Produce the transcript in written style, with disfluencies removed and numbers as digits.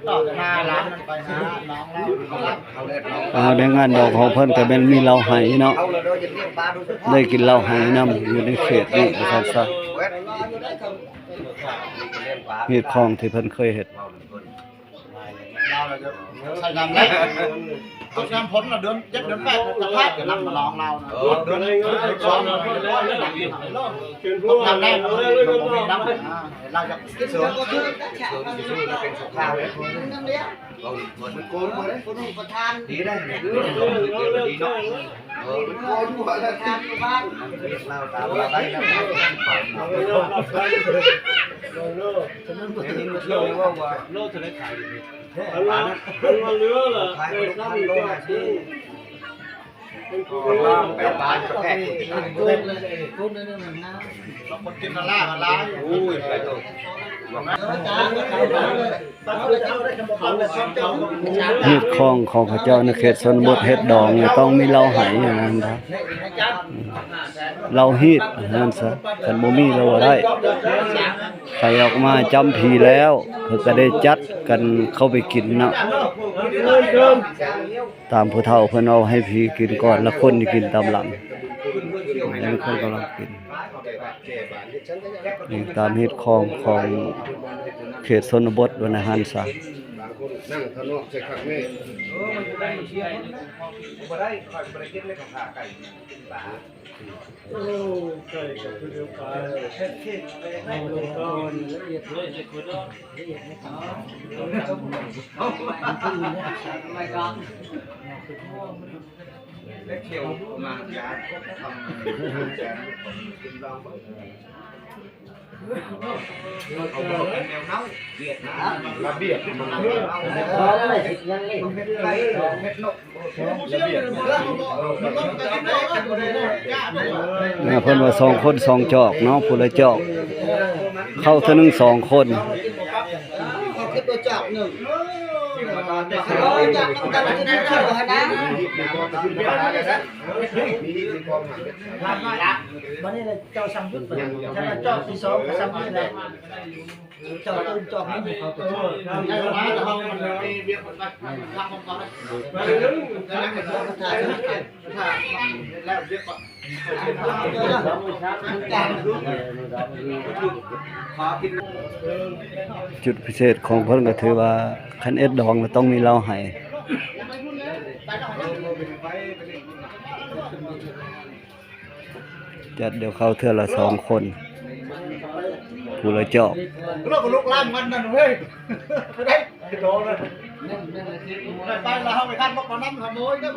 ต่อจากนาร้านไปหาน้องเราในงานดอกของเพิ่นก็เป็นมีเหล้าไหเนาะได้กินเหล้าไหนํอยู่ในเขตนี้ว่าซั่นซะเฮ็ดของที่เพิ่นเคยเฮ็ดเราจะใช้น้ำเล็กต้องน้ำพ้นเราเดือน7 เดือน 8จะพลาดจะนำมาลองเราเดือน2ต้องทำแน่เรามีน้ำเราจะเสริมเป็นสุขภาพเลยมันโกนหมดเลยคนประทานดีได้ดีเนาะมันโกนหมดเลยทานบ้านเราตามเราได้แล้วฉันนั่งตัวนี้มันเที่ยวว่าโลกจะได้ขายมันเลือเหรอขายลูกค้าโลกที่ไปบ้านก็แพงกุ้งนั่นน่ะนะเราคนกินมาล่ามาล้างโอ้ยไปตัวเฮ็ดของเขาเจ้าในเขตชนบทเฮ็ดดองเนี่ยต้องมีเหล้าไหอย่างนั้นนะเหล้าฮีดนั่นซะคันบ่มีเราบ่ได้ใครออกมาจำผีแล้วเพิ่นก็ได้จัดกันเข้าไปกินเนาะตามผู้เฒ่าเพิ่นเอาให้ผีกินก่อนแล้วคนที่กินตามหลังแล้วคนกำลังกินนี่ตามเฮ็ดของเขตชนบทวรรณหันซะนั่งทะเลาะใส่ข้างแม่มันได้เชียร์บ่ได้ค่อยบ่ได้กินเลยกับขาไก่ปลาโอ้ไก่กับเนื้อปลาเฮ็ดเค้กเอาลงก่อนละเอียดเลยจะคุณละเอียดไม่ครับไม่ก่อนเล็กเขียวมายาทำแจนกินลองเอาบอกเป็นแนวเน่าเบียดนะระเบียดมันเน่าเนี่ยเพิ่นว่า2 คน2 จอกเนาะผู้ละจอกเข้าเท่านึง2 คนคิดตัวจอก1อยากต้องการจะได้เท่านะวันนี้เจ้าสั่งยุดถ้าเจ้าที่2ก็สั่งนี่แหละเจ้าตื่นจอกนี่เขาตัวไอ้ร้านเฮามันมีเบียร์มันทำของเขาแล้วก็ถ่ายแล้วเบียร์ก็จุดพิเศษของเพิ่นก็ถือว่าคันเอ็ดดองต้องมีเหล้าไหจัดเดี๋ยวเข้าเทื่อละ2 คนผู้ละจอกลูกล่ามกันนั่นเว้ยได้โดนเลยไปแล้วเฮาไปคันบ่ก่อนนำขโมยเด้อ